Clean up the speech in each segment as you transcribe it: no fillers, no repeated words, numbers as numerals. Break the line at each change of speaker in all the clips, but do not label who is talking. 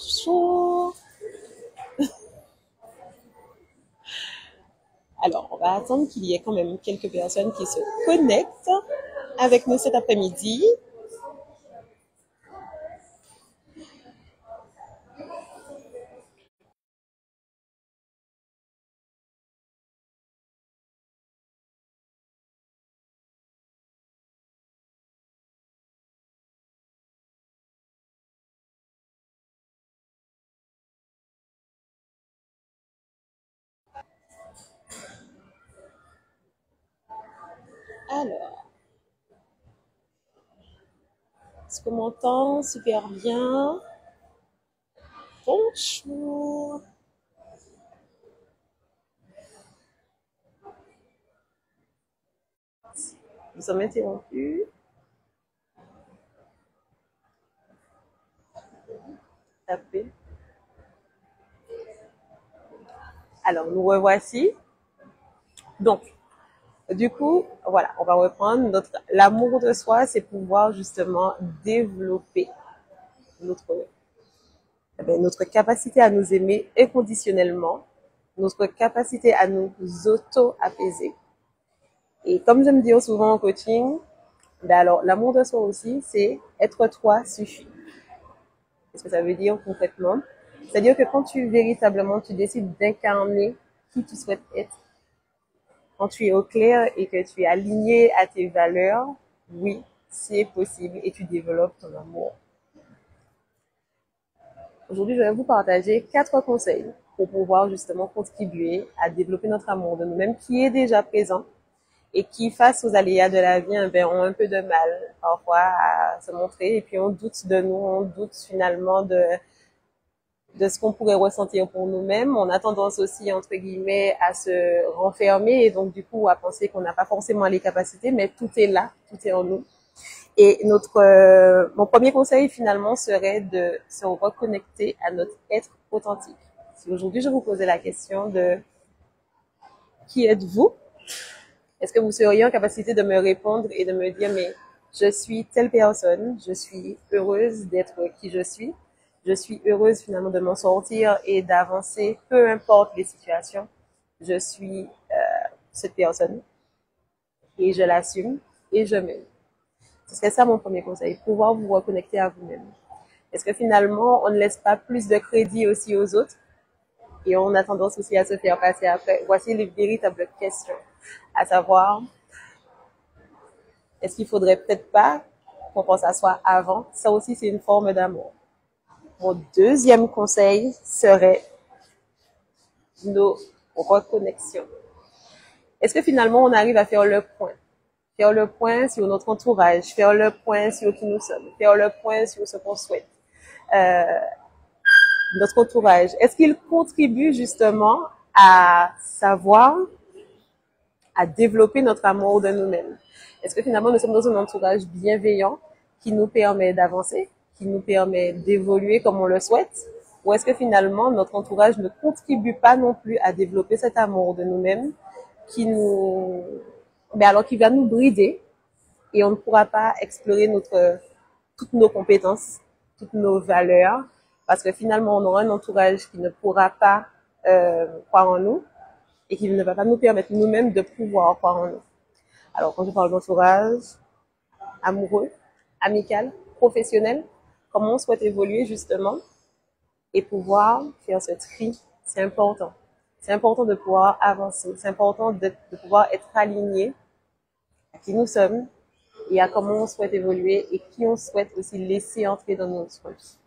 Bonjour. Alors, on va attendre qu'il y ait quand même quelques personnes qui se connectent avec nous cet après-midi. Alors, est-ce qu'on m'entend super bien? Bonjour. Nous sommes interrompus. Tapez. Alors, nous revoici. Donc, du coup, voilà, on va reprendre l'amour de soi, c'est pouvoir justement développer notre notre capacité à nous aimer inconditionnellement, notre capacité à nous auto-apaiser. Et comme j'aime dire souvent en coaching, ben alors l'amour de soi aussi, c'est être toi suffit. Qu'est-ce que ça veut dire concrètement? C'est-à-dire que quand véritablement tu décides d'incarner qui tu souhaites être, quand tu es au clair et que tu es aligné à tes valeurs, oui, c'est possible et tu développes ton amour. Aujourd'hui, je vais vous partager 4 conseils pour pouvoir justement contribuer à développer notre amour de nous-mêmes qui est déjà présent et qui, face aux aléas de la vie, ont un peu de mal parfois à se montrer et puis on doute de nous, on doute finalement de ce qu'on pourrait ressentir pour nous-mêmes. On a tendance aussi, entre guillemets, à se renfermer et donc du coup à penser qu'on n'a pas forcément les capacités, mais tout est là, tout est en nous. Et mon premier conseil finalement serait de se reconnecter à notre être authentique. Si aujourd'hui je vous posais la question de qui êtes-vous, est-ce que vous seriez en capacité de me répondre et de me dire mais je suis telle personne, je suis heureuse d'être qui je suis heureuse finalement de m'en sortir et d'avancer, peu importe les situations, je suis cette personne et je l'assume et je m'aime. Ce serait ça mon premier conseil, pouvoir vous reconnecter à vous-même. Est-ce que finalement, on ne laisse pas plus de crédit aussi aux autres et on a tendance aussi à se faire passer après? Voici les véritables questions, à savoir, est-ce qu'il faudrait peut-être pas qu'on pense à soi avant? Ça aussi, c'est une forme d'amour. Mon deuxième conseil serait nos reconnexions. Est-ce que finalement, on arrive à faire le point? Faire le point sur notre entourage, faire le point sur qui nous sommes, faire le point sur ce qu'on souhaite. Notre entourage, est-ce qu'il contribue justement à savoir, à développer notre amour de nous-mêmes? Est-ce que finalement nous sommes dans un entourage bienveillant qui nous permet d'avancer, qui nous permet d'évoluer comme on le souhaite? Ou est-ce que finalement notre entourage ne contribue pas non plus à développer cet amour de nous-mêmes qui qui va nous brider et on ne pourra pas explorer toutes nos compétences, toutes nos valeurs, parce que finalement, on aura un entourage qui ne pourra pas croire en nous et qui ne va pas nous permettre nous-mêmes de pouvoir croire en nous. Alors, quand je parle d'entourage, amoureux, amical, professionnel, comment on souhaite évoluer justement et pouvoir faire ce tri, c'est important. C'est important de pouvoir avancer, c'est important de pouvoir être aligné à qui nous sommes et à comment on souhaite évoluer et qui on souhaite aussi laisser entrer dans notre vie.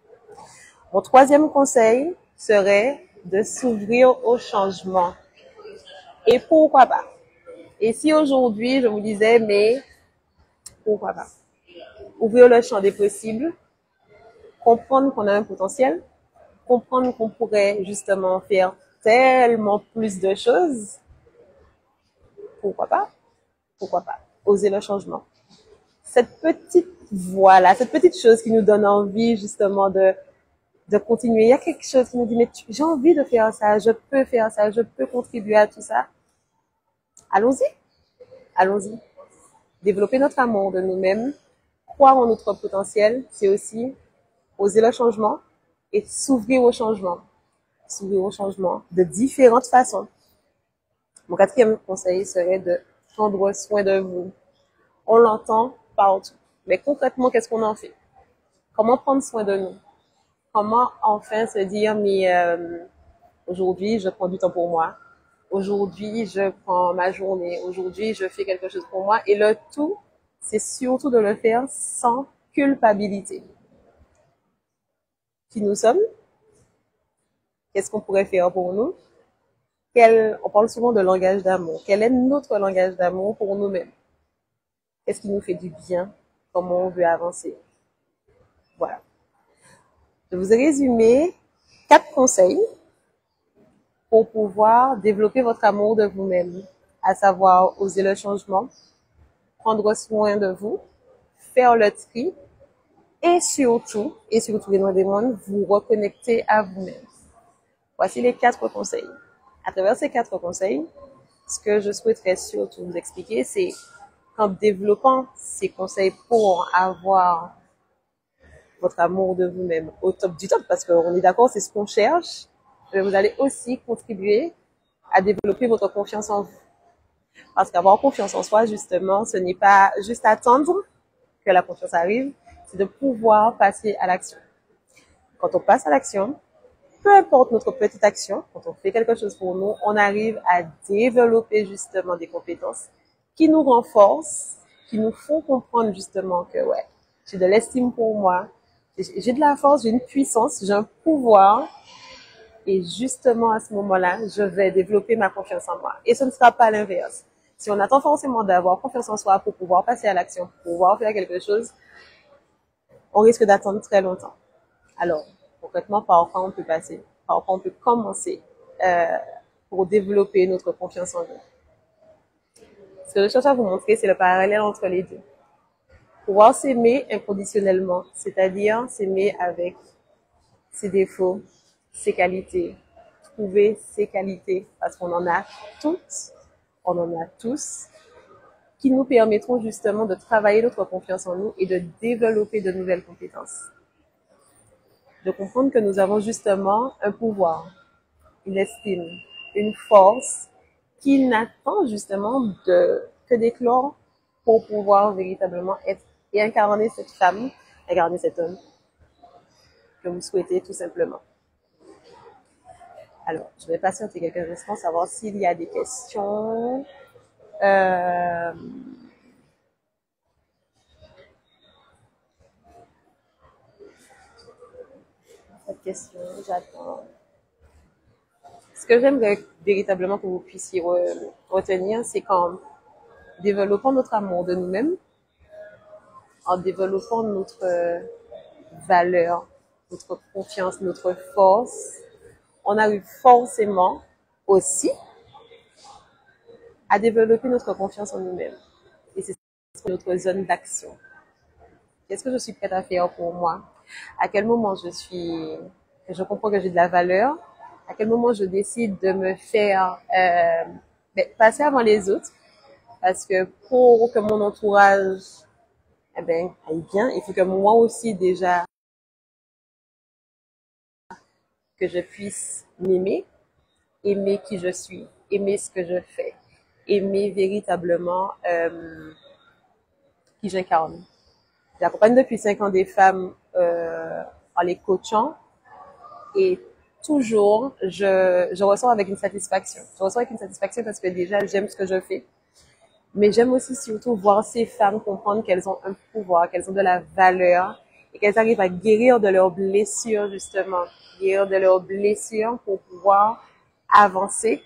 Mon troisième conseil serait de s'ouvrir au changement. Et pourquoi pas? Et si aujourd'hui, je vous disais, mais pourquoi pas? Ouvrir le champ des possibles, comprendre qu'on a un potentiel, comprendre qu'on pourrait justement faire tellement plus de choses. Pourquoi pas? Pourquoi pas? Oser le changement. Cette petite voix-là, cette petite chose qui nous donne envie justement de continuer. Il y a quelque chose qui nous dit, mais j'ai envie de faire ça, je peux faire ça, je peux contribuer à tout ça. Allons-y. Allons-y. Développer notre amour de nous-mêmes, croire en notre potentiel, c'est aussi oser le changement et s'ouvrir au changement. S'ouvrir au changement de différentes façons. Mon quatrième conseil serait de prendre soin de vous. On l'entend partout. Mais concrètement, qu'est-ce qu'on en fait? Comment prendre soin de nous? Comment enfin se dire, mais aujourd'hui, je prends du temps pour moi. Aujourd'hui, je prends ma journée. Aujourd'hui, je fais quelque chose pour moi. Et le tout, c'est surtout de le faire sans culpabilité. Qui nous sommes? Qu'est-ce qu'on pourrait faire pour nous? On parle souvent de langage d'amour. Quel est notre langage d'amour pour nous-mêmes? Qu'est-ce qui nous fait du bien? Comment on veut avancer? Voilà. Je vous ai résumé 4 conseils pour pouvoir développer votre amour de vous-même, à savoir oser le changement, prendre soin de vous, faire le tri et surtout, les loin des mondes, vous reconnecter à vous-même. Voici les 4 conseils. À travers ces 4 conseils, ce que je souhaiterais surtout vous expliquer, c'est qu'en développant ces conseils pour avoir votre amour de vous-même au top du top, parce qu'on est d'accord, c'est ce qu'on cherche, vous allez aussi contribuer à développer votre confiance en vous. Parce qu'avoir confiance en soi, justement, ce n'est pas juste attendre que la confiance arrive, c'est de pouvoir passer à l'action. Quand on passe à l'action, peu importe notre petite action, quand on fait quelque chose pour nous, on arrive à développer justement des compétences qui nous renforcent, qui nous font comprendre justement que ouais, j'ai de l'estime pour moi, j'ai de la force, j'ai une puissance, j'ai un pouvoir. Et justement, à ce moment-là, je vais développer ma confiance en moi. Et ce ne sera pas l'inverse. Si on attend forcément d'avoir confiance en soi pour pouvoir passer à l'action, pour pouvoir faire quelque chose, on risque d'attendre très longtemps. Alors, concrètement, par quoi on peut passer? Par quoi on peut commencer pour développer notre confiance en nous? Ce que je cherche à vous montrer, c'est le parallèle entre les deux. Pouvoir s'aimer inconditionnellement, c'est-à-dire s'aimer avec ses défauts, ses qualités, trouver ses qualités, parce qu'on en a toutes, on en a tous, qui nous permettront justement de travailler notre confiance en nous et de développer de nouvelles compétences. De comprendre que nous avons justement un pouvoir, une estime, une force qui n'attend justement que d'éclore pour pouvoir véritablement être et incarner cette femme, incarner cet homme que vous souhaitez tout simplement. Alors, je vais patienter quelques instants, savoir s'il y a des questions. Pas de questions, j'attends. Ce que j'aimerais véritablement que vous puissiez retenir, c'est qu'en développant notre amour de nous-mêmes, en développant notre valeur, notre confiance, notre force, on arrive forcément aussi à développer notre confiance en nous-mêmes. Et c'est notre zone d'action. Qu'est-ce que je suis prête à faire pour moi? À quel moment je comprends que j'ai de la valeur? À quel moment je décide de me faire passer avant les autres? Parce que pour que mon entourage aille bien, il faut que moi aussi déjà que je puisse m'aimer, aimer qui je suis, aimer ce que je fais, aimer véritablement qui j'incarne. J'accompagne depuis 5 ans des femmes en les coachant et toujours, je ressens avec une satisfaction. Je ressens avec une satisfaction parce que déjà, j'aime ce que je fais. Mais j'aime aussi surtout voir ces femmes comprendre qu'elles ont un pouvoir, qu'elles ont de la valeur et qu'elles arrivent à guérir de leurs blessures, justement. Guérir de leurs blessures pour pouvoir avancer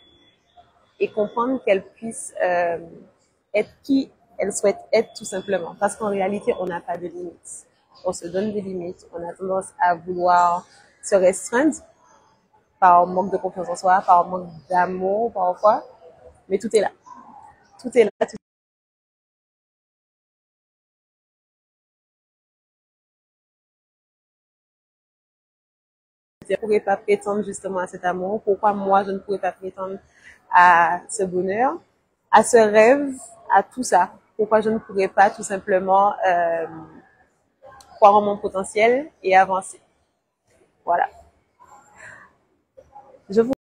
et comprendre qu'elles puissent être qui elles souhaitent être tout simplement. Parce qu'en réalité, on n'a pas de limites. On se donne des limites. On a tendance à vouloir se restreindre par manque de confiance en soi, par manque d'amour parfois. Mais tout est là. Tout est là. Je ne pourrais pas prétendre justement à cet amour. Pourquoi moi, je ne pourrais pas prétendre à ce bonheur, à ce rêve, à tout ça? Pourquoi je ne pourrais pas tout simplement croire en mon potentiel et avancer? Voilà. Je vous